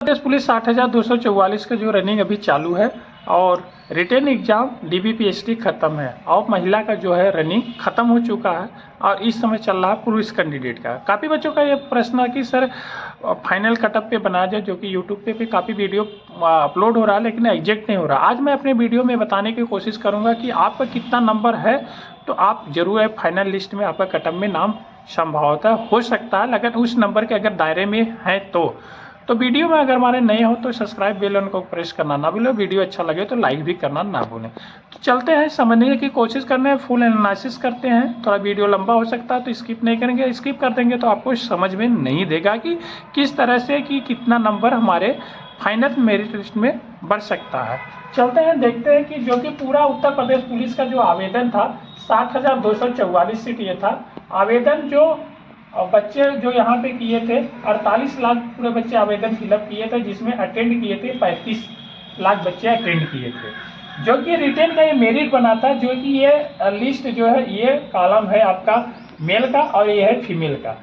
प्रदेश police 60,244 का जो running अभी चालू है और रिटन एग्जाम DBPST खत्म है और महिला का जो है रनिंग खत्म हो चुका है और इस समय चल रहा है पुरुष कैंडिडेट का। काफ़ी बच्चों का ये प्रश्न है कि सर फाइनल कटअप पे बनाया जाए, जो कि यूट्यूब पे काफ़ी वीडियो अपलोड हो रहा है लेकिन एग्जैक्ट नहीं हो रहा। आज मैं अपने वीडियो में बताने की कोशिश करूँगा कि आपका कितना नंबर है, तो आप जरूर है फाइनल लिस्ट में आपका कटअप में नाम संभवतः हो सकता है, अगर उस नंबर के अगर दायरे में है तो वीडियो में अगर हमारे नए हो तो सब्सक्राइब बेल आइकन को प्रेस करना ना भूलें। वीडियो अच्छा लगे तो लाइक भी करना ना भूलें। तो चलते हैं, समझने की कोशिश करने हैं, फुल एनालिसिस करते हैं। थोड़ा वीडियो लंबा हो सकता है तो स्किप नहीं करेंगे, स्किप कर देंगे तो आपको समझ में नहीं देगा कि किस तरह से कि कितना नंबर हमारे फाइनल मेरिट लिस्ट में बढ़ सकता है। चलते हैं, देखते हैं कि जो कि पूरा उत्तर प्रदेश पुलिस का जो आवेदन था 60,244 सीट ये था आवेदन। जो बच्चे जो यहाँ पे किए थे 48 लाख पूरे बच्चे आवेदन फिलअप किए थे, जिसमें अटेंड किए थे 35 लाख बच्चे अटेंड किए थे। जो कि रिटेन का ये मेरिट बना था, जो कि ये लिस्ट जो है ये कॉलम है आपका मेल का और ये है फीमेल का।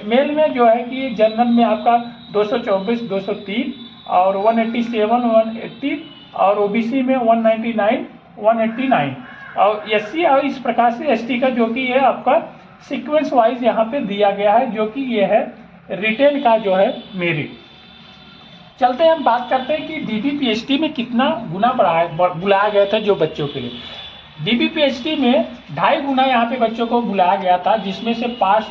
मेल में जो है कि जनरल में आपका 224, 203 और 187, 180 और OBC में 199, 189 और SC और इस प्रकार से ST का जो कि ये आपका सीक्वेंस वाइज यहाँ पे दिया गया है, जो कि ये है रिटेन का जो है मेरिट। चलते हैं, हम बात करते हैं कि DBPST में कितना गुना बुलाया गया था जो बच्चों के लिए। DBPST में 2.5 गुना यहाँ पे बच्चों को बुलाया गया था, जिसमें से पास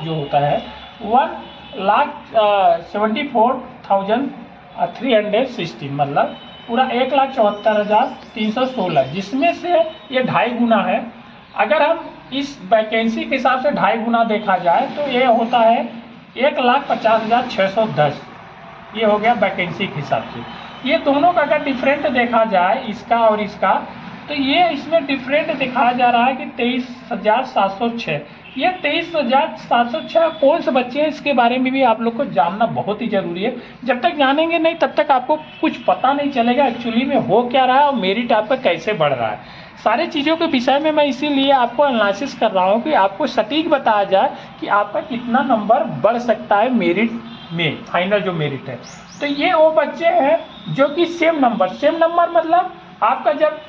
जो होता है 1,74,316, मतलब पूरा 1,74,316, जिसमें से ये 2.5 गुना है। अगर हम इस वैकेंसी के हिसाब से 2.5 गुना देखा जाए तो ये होता है 1,50,610, ये हो गया वैकेंसी के हिसाब से। ये दोनों का अगर डिफरेंट देखा जाए इसका और इसका, तो ये इसमें डिफरेंट दिखाया जा रहा है कि 23,706। ये 23,706 कौन से बच्चे हैं, इसके बारे में भी आप लोग को जानना बहुत ही जरूरी है। जब तक जानेंगे नहीं तब तक आपको कुछ पता नहीं चलेगा एक्चुअली में हो क्या रहा है और मेरिट आपका कैसे बढ़ रहा है। सारी चीज़ों के विषय में मैं इसीलिए आपको एनालिसिस कर रहा हूँ कि आपको सटीक बताया जाए कि आपका कितना नंबर बढ़ सकता है मेरिट में, फाइनल जो मेरिट है। तो ये वो बच्चे हैं जो कि सेम नंबर मतलब आपका जब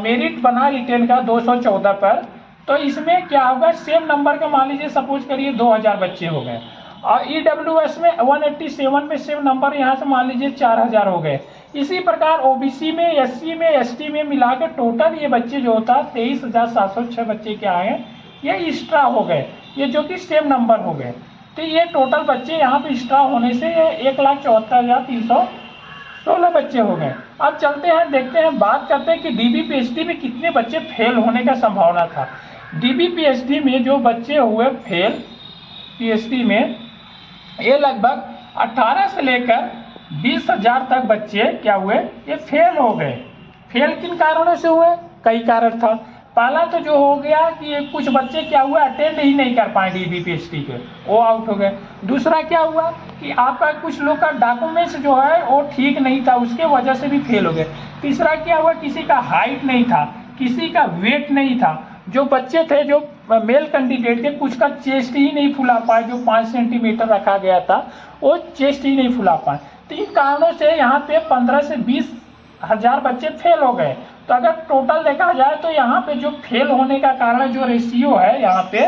मेरिट बना रिटेन का 214 पर, तो इसमें क्या होगा, सेम नंबर का मान लीजिए सपोज करिए 2000 बच्चे हो गए और EWS में 187 में सेम नंबर यहाँ से मान लीजिए 4000 हो गए। इसी प्रकार OBC में, SC में, ST में मिलाकर टोटल ये बच्चे जो होता 23,706 बच्चे क्या आए, ये एक्स्ट्रा हो गए, ये जो कि सेम नंबर हो गए। तो ये टोटल बच्चे यहाँ पे एक्स्ट्रा होने से 1,74,316 बच्चे हो गए। अब चलते हैं, देखते हैं, बात करते हैं कि DBPST में कितने बच्चे फेल होने का संभावना था। DBPST में जो बच्चे हुए फेल PST में, ये लगभग 18 से लेकर 20,000 तक बच्चे क्या हुए, ये फेल हो गए। फेल किन कारणों से हुए, कई कारण था। पहला तो जो हो गया कि कुछ बच्चे क्या हुआ, अटेंड ही नहीं कर पाए DBPST के, वो आउट हो गए। दूसरा क्या हुआ कि आपका कुछ लोग का डॉक्यूमेंट्स जो है वो ठीक नहीं था, उसके वजह से भी फेल हो गए। तीसरा क्या हुआ, किसी का हाइट नहीं था, किसी का वेट नहीं था। जो बच्चे थे जो मेल कैंडिडेट के, कुछ का चेस्ट ही नहीं फुला पाए, जो 5 सेंटीमीटर रखा गया था वो चेस्ट ही नहीं फुला पाए। तो इन कारणों से यहाँ पे 15 से 20,000 बच्चे फेल हो गए। तो अगर टोटल देखा जाए तो यहाँ पे जो फेल होने का कारण जो रेशियो है यहाँ पे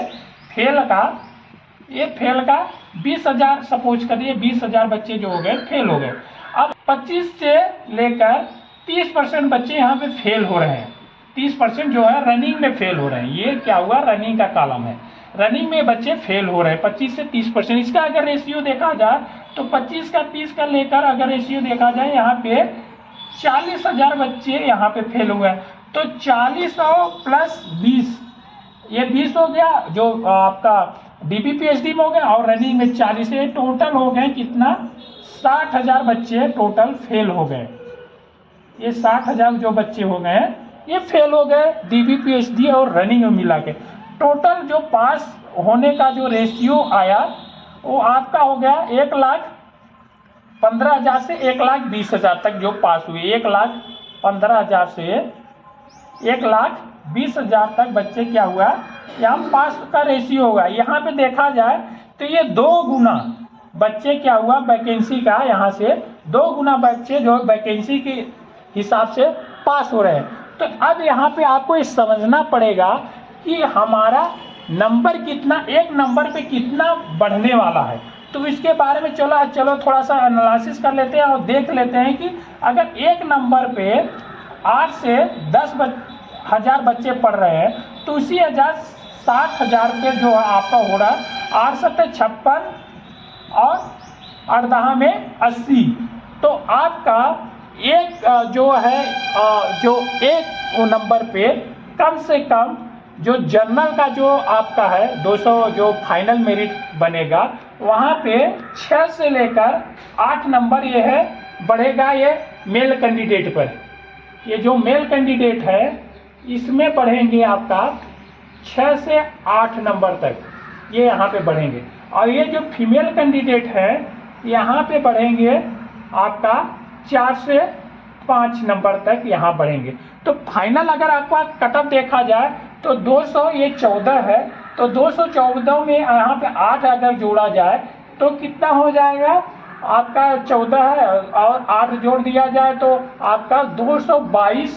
फेल का 20,000 सपोज करिए 20,000 बच्चे जो हो गए फेल हो गए। अब 25 से लेकर 30% बच्चे यहाँ पे फेल हो रहे हैं। 30% जो है रनिंग में फेल हो रहे हैं। ये क्या हुआ, रनिंग का कॉलम है, रनिंग में बच्चे फेल हो रहे हैं 25 से 30%। इसका अगर रेशियो देखा जाए तो 25 का 30 का लेकर अगर रेशियो देखा जाए यहाँ पे 40,000 बच्चे यहाँ पे फेल हुए। तो 40 प्लस 20, ये 20 हो गया जो आपका DBPST में हो गया और रनिंग में 40, टोटल हो गए कितना, 60,000 बच्चे टोटल फेल हो गए। ये 60,000 जो बच्चे हो गए ये फेल हो गए DBPST और रनिंग में मिला के। टोटल जो पास होने का जो रेशियो आया वो आपका हो गया 1,15,000 से 1,20,000 तक जो पास हुए। 1,15,000 से 1,20,000 तक बच्चे क्या हुआ, यहाँ पास का रेशियो होगा। यहाँ पे देखा जाए तो ये 2 गुना बच्चे क्या हुआ वैकेंसी का, यहाँ से 2 गुना बच्चे जो वैकेंसी के हिसाब से पास हो रहे हैं। तो अब यहाँ पे आपको ये समझना पड़ेगा कि हमारा नंबर कितना, एक नंबर पे कितना बढ़ने वाला है। तो इसके बारे में चलो थोड़ा सा एनालिसिस कर लेते हैं और देख लेते हैं कि अगर एक नंबर पे 8 से 10 हज़ार बच्चे पढ़ रहे हैं तो उसी 60,000 पे जो आपका हो रहा है 8 सत्ते 56 और 18 में 80। तो आपका एक जो है जो एक नंबर पे कम से कम जो जनरल का जो आपका है 200 जो फाइनल मेरिट बनेगा वहाँ पे 6 से लेकर 8 नंबर ये है बढ़ेगा, ये मेल कैंडिडेट पर। ये जो मेल कैंडिडेट है इसमें बढ़ेंगे आपका 6 से 8 नंबर तक, ये यहाँ पे बढ़ेंगे। और ये जो फीमेल कैंडिडेट है यहाँ पे बढ़ेंगे आपका 4 से 5 नंबर तक यहाँ बढ़ेंगे। तो फाइनल अगर आपका कटअप देखा जाए तो 200 ये 14 है, तो 214 में यहाँ पे 8 अगर जोड़ा जाए तो कितना हो जाएगा आपका 14 है और 8 जोड़ दिया जाए तो आपका 222,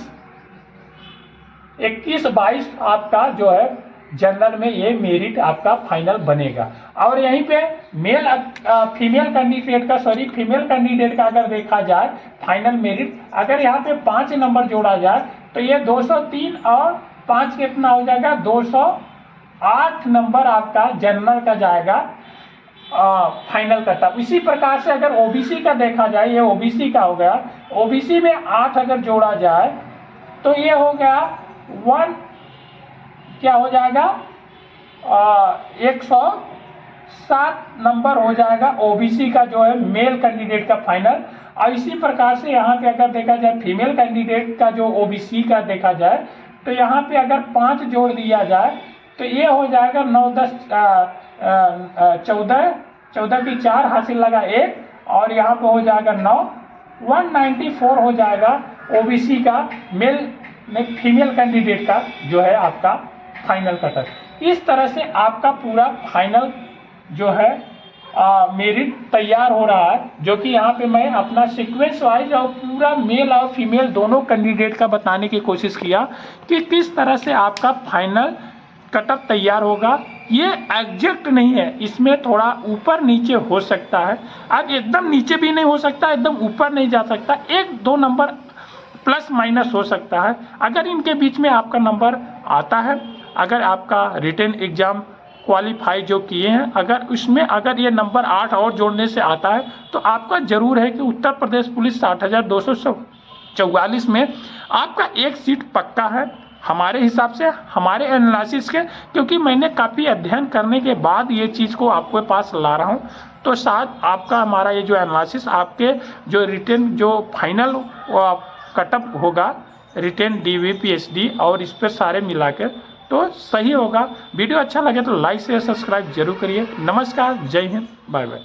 21-22 आपका जो है जनरल में ये मेरिट आपका फाइनल बनेगा। और यहीं पे फीमेल कैंडिडेट का अगर देखा जाए फाइनल मेरिट, अगर यहाँ पे 5 नंबर जोड़ा जाए तो ये 203 और 5 कितना हो जाएगा 208 नंबर आपका जनरल का जाएगा फाइनल कटअप। इसी प्रकार से अगर ओबीसी का देखा जाए, ये ओबीसी का हो गया, ओबीसी में 8 अगर जोड़ा जाए तो ये हो गया 1 क्या हो जाएगा 107 नंबर हो जाएगा ओबीसी का जो है मेल कैंडिडेट का फाइनल। और इसी प्रकार से यहाँ पे अगर देखा जाए फीमेल कैंडिडेट का जो ओबीसी का देखा जाए तो यहाँ पे अगर 5 जोड़ दिया जाए तो ये हो जाएगा 9, 10, 14 की 4 हासिल लगा 1 और यहाँ पे हो जाएगा 9, 194 हो जाएगा ओबीसी का मेल में फीमेल कैंडिडेट का जो है आपका फाइनल कटअप। इस तरह से आपका पूरा फाइनल जो है मेरिट तैयार हो रहा है, जो कि यहाँ पे मैं अपना सीक्वेंस वाइज और पूरा मेल और फीमेल दोनों कैंडिडेट का बताने की कोशिश किया कि किस तरह से आपका फाइनल कटअप तैयार होगा। ये एग्जैक्ट नहीं है, इसमें थोड़ा ऊपर नीचे हो सकता है, अब एकदम नीचे भी नहीं हो सकता, एकदम ऊपर नहीं जा सकता, 1-2 नंबर प्लस माइनस हो सकता है। अगर इनके बीच में आपका नंबर आता है, अगर आपका रिटन एग्जाम क्वालिफाई जो किए हैं, अगर उसमें अगर ये नंबर 8 और जोड़ने से आता है तो आपका जरूर है कि उत्तर प्रदेश पुलिस 60,244 में आपका एक सीट पक्का है हमारे हिसाब से, हमारे एनालिसिस के, क्योंकि मैंने काफ़ी अध्ययन करने के बाद ये चीज़ को आपके पास ला रहा हूँ। तो शायद आपका हमारा ये जो एनालिसिस आपके जो रिटन जो फाइनल कटअप होगा रिटन DV PhD और इस पर सारे मिलाकर तो सही होगा। वीडियो अच्छा लगे तो लाइक शेयर सब्सक्राइब जरूर करिए। नमस्कार, जय हिंद, बाय बाय।